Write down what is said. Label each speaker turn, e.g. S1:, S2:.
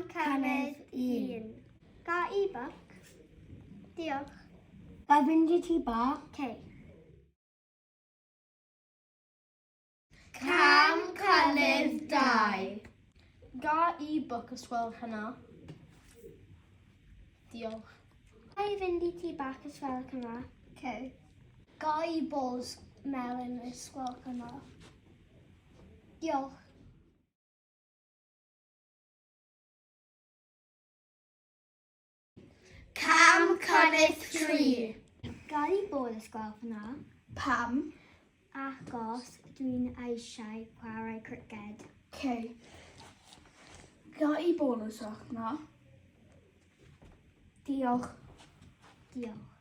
S1: Cynnydd 1. Ga e-book? Diolch.
S2: Ga fynd i tŷ bach?
S1: Okay.
S3: Cynnydd 2. Ga e-book os gwelwch hynna? Diolch.
S1: Ga i fynd i tŷ bach os gwelwch yma?
S2: Okay. Ga i balls melyn os gwelwch yna?
S1: Diolch.
S3: Cynnydd 3.
S1: Ga i bol os gwelwch yna?
S3: Pam?
S1: Achos dwi'n eisiau chwarae criced.
S3: Okay. Ga i bol os gwelwch hynna?
S1: Diolch. Diolch.